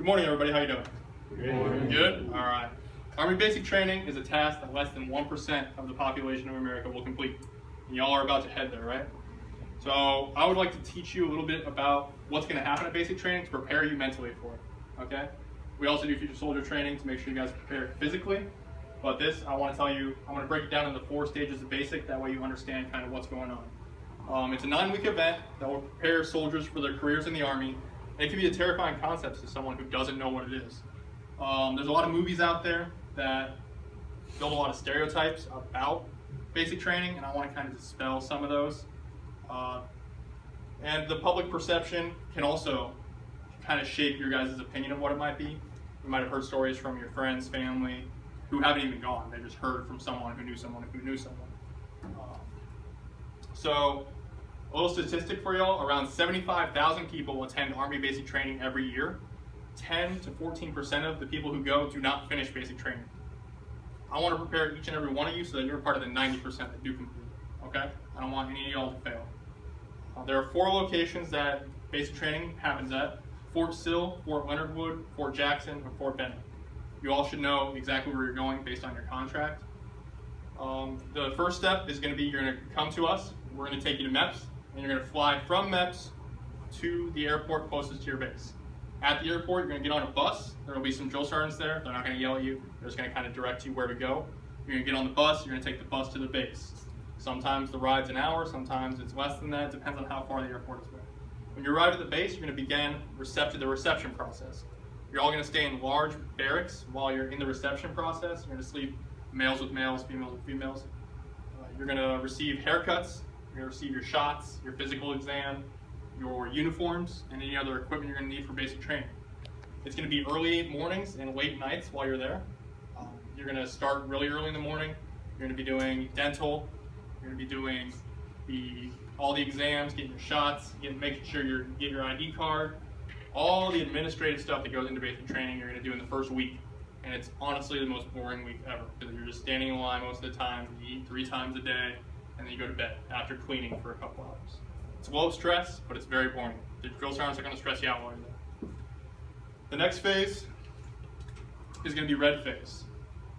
morning, everybody. How you doing? Good morning. Good? All right. Army basic training is a task that less than 1% of the population of America will complete. And y'all are about to head there, right? So I would like to teach you a little bit about what's going to happen at basic training to prepare you mentally for it, okay? We also do future soldier training to make sure you guys are prepared physically. But this, I want to tell you, I'm going to break it down into 4 stages of basic. That way you understand kind of what's going on. It's a 9-week event that will prepare soldiers for their careers in the Army. And it can be a terrifying concept to someone who doesn't know what it is. There's a lot of movies out there that build a lot of stereotypes about basic training, and I want to kind of dispel some of those. And the public perception can also kind of shape your guys' opinion of what it might be. You might have heard stories from your friends, family, who haven't even gone. They just heard from someone who knew someone who knew someone. So, a little statistic for y'all, around 75,000 people attend Army basic training every year. 10 to 14% of the people who go do not finish basic training. I want to prepare each and every one of you so that you're part of the 90% that do complete it, okay? I don't want any of y'all to fail. There are 4 locations that basic training happens at: Fort Sill, Fort Leonard Wood, Fort Jackson, and Fort Benning. You all should know exactly where you're going based on your contract. The first step is going to be you're going to come to us. We're going to take you to MEPS, and you're going to fly from MEPS to the airport closest to your base. At the airport, you're going to get on a bus. There will be some drill sergeants there. They're not going to yell at you. They're just going to kind of direct you where to go. You're going to get on the bus. You're going to take the bus to the base. Sometimes the ride's an hour. Sometimes it's less than that. It depends on how far the airport is away. When you arrive at the base, you're going to begin the reception process. You're all going to stay in large barracks while you're in the reception process. You're going to sleep males with males, females with females. You're going to receive haircuts. You're going to receive your shots, your physical exam, your uniforms, and any other equipment you're going to need for basic training. It's going to be early mornings and late nights while you're there. You're going to start really early in the morning. You're going to be doing dental. You're going to be doing all the exams, getting your shots, making sure you get your ID card. All the administrative stuff that goes into basic training you're going to do in the first week. And it's honestly the most boring week ever, because you're just standing in line most of the time. You eat 3 times a day, and then you go to bed after cleaning for a couple hours. It's low stress, but it's very boring. The drill sergeants are going to stress you out while you're there. The next phase is going to be red phase.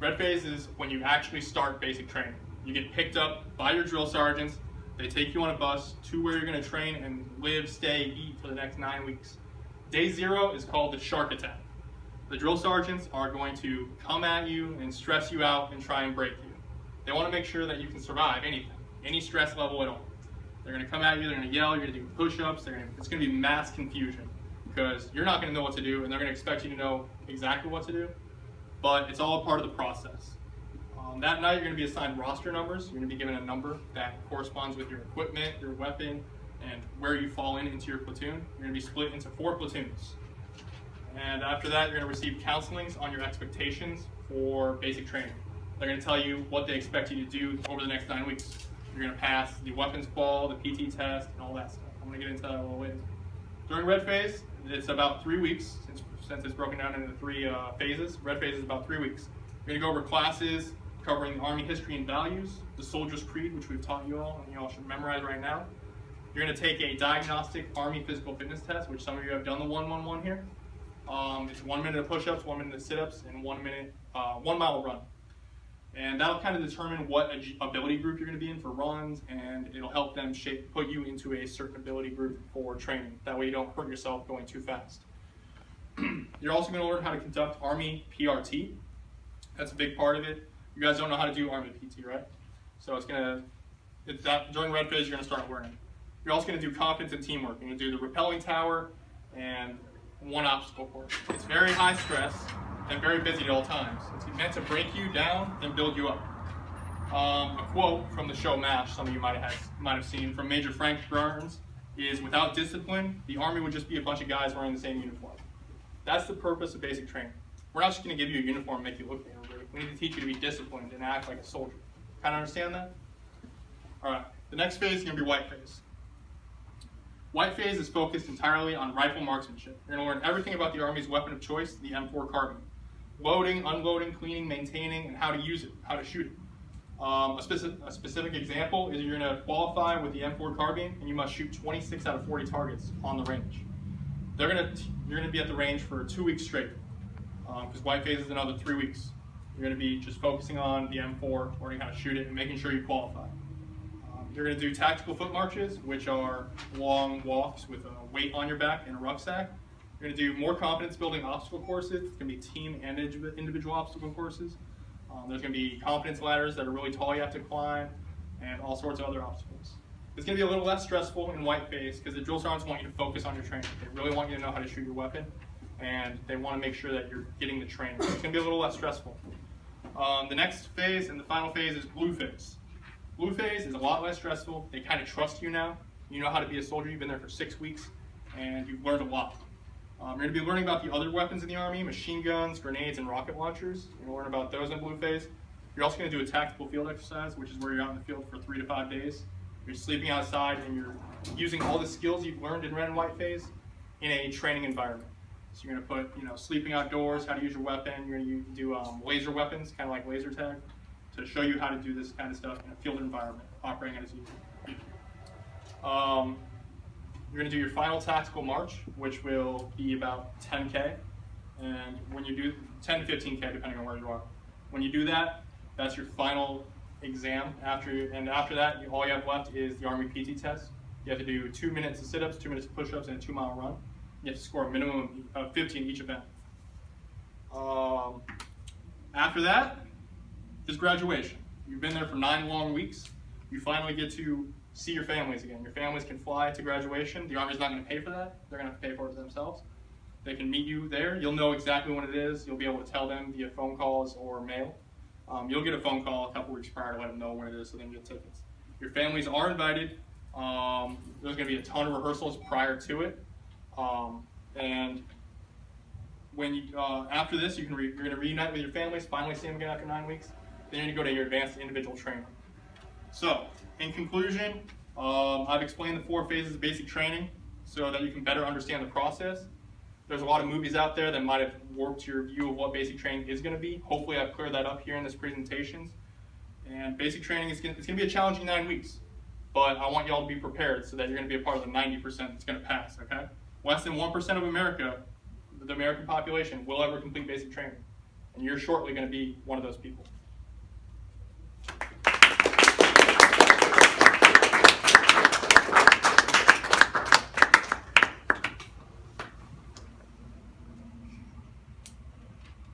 Red phase is when you actually start basic training. You get picked up by your drill sergeants. They take you on a bus to where you're going to train and live, stay, eat for the next 9 weeks. Day 0 is called the shark attack. The drill sergeants are going to come at you and stress you out and try and break you. They want to make sure that you can survive anything, any stress level at all. They're going to come at you, they're going to yell, you're going to do push-ups, it's going to be mass confusion, because you're not going to know what to do, and they're going to expect you to know exactly what to do, but it's all a part of the process. That night you're going to be assigned roster numbers. You're going to be given a number that corresponds with your equipment, your weapon, and where you fall into your platoon. You're going to be split into 4 platoons. And after that, you're going to receive counselings on your expectations for basic training. They're going to tell you what they expect you to do over the next 9 weeks. You're going to pass the weapons qual, the PT test, and all that stuff. I'm going to get into that a little later. During red phase, it's about 3 weeks, since it's broken down into 3 phases. Red phase is about 3 weeks. You're going to go over classes covering Army history and values, the Soldier's Creed, which we've taught you all, and you all should memorize right now. You're going to take a diagnostic Army physical fitness test, which some of you have done the 1-1-1 here. It's 1 minute of push-ups, 1 minute of sit-ups, and 1 mile run. And that'll kind of determine what ability group you're going to be in for runs, and it'll help them put you into a certain ability group for training. That way you don't hurt yourself going too fast. You're also going to learn how to conduct Army PRT. That's a big part of it. You guys don't know how to do Army PT, right? So during red phase, you're going to start learning. You're also going to do confidence and teamwork. You're going to do the rappelling tower and 1 obstacle course. It's very high stress and very busy at all times. It's meant to break you down and build you up. A quote from the show MASH, some of you might have seen, from Major Frank Burns, is, "Without discipline, the Army would just be a bunch of guys wearing the same uniform." That's the purpose of basic training. We're not just going to give you a uniform and make you look great. We need to teach you to be disciplined and act like a soldier. Kind of understand that? All right. The next phase is going to be white phase. White phase is focused entirely on rifle marksmanship. You're going to learn everything about the Army's weapon of choice, the M4 carbine. Loading, unloading, cleaning, maintaining, and how to use it, how to shoot it. A specific example is you're going to qualify with the M4 carbine, and you must shoot 26 out of 40 targets on the range. you're gonna be at the range for 2 weeks straight, because white phase is another 3 weeks. You're gonna be just focusing on the M4, learning how to shoot it, and making sure you qualify. You're gonna do tactical foot marches, which are long walks with a weight on your back and a rucksack. You're gonna do more confidence building obstacle courses. It's gonna be team and individual obstacle courses. There's gonna be confidence ladders that are really tall you have to climb, and all sorts of other obstacles. It's gonna be a little less stressful in white phase because the drill sergeants want you to focus on your training. They really want you to know how to shoot your weapon, and they want to make sure that you're getting the training. So it's gonna be a little less stressful. The next phase and the final phase is blue phase. Blue phase is a lot less stressful. They kind of trust you now. You know how to be a soldier. You've been there for 6 weeks, and you've learned a lot. You're going to be learning about the other weapons in the Army, machine guns, grenades, and rocket launchers. You're going to learn about those in blue phase. You're also going to do a tactical field exercise, which is where you're out in the field for 3 to 5 days. You're sleeping outside, and you're using all the skills you've learned in red and white phase in a training environment. So you're going to put, sleeping outdoors, how to use your weapon. You're going to do laser weapons, kind of like laser tag, to show you how to do this kind of stuff in a field environment, operating as you. You're going to do your final tactical march, which will be about 10K, and when you do 10 to 15K, depending on where you are. When you do that, that's your final exam. After that, all you have left is the Army PT test. You have to do 2 minutes of sit-ups, 2 minutes of push-ups, and a 2-mile run. You have to score a minimum of 50 in each event. After that, is graduation. You've been there for 9 long weeks. You finally get to see your families again. Your families can fly to graduation. The Army's not going to pay for that. They're going to have to pay for it themselves. They can meet you there. You'll know exactly when it is. You'll be able to tell them via phone calls or mail. You'll get a phone call a couple weeks prior to let them know when it is so they can get tickets. Your families are invited. There's going to be a ton of rehearsals prior to it. And when you, after this, you're going to reunite with your families, finally see them again after 9 weeks. Then you're going to go to your advanced individual training. So, in conclusion, I've explained the 4 phases of basic training so that you can better understand the process. There's a lot of movies out there that might have warped your view of what basic training is going to be. Hopefully I've cleared that up here in this presentation. And basic training is going to be a challenging 9 weeks, but I want you all to be prepared so that you're going to be a part of the 90% that's going to pass, okay? Less than 1% of America, the American population, will ever complete basic training. And you're shortly going to be one of those people.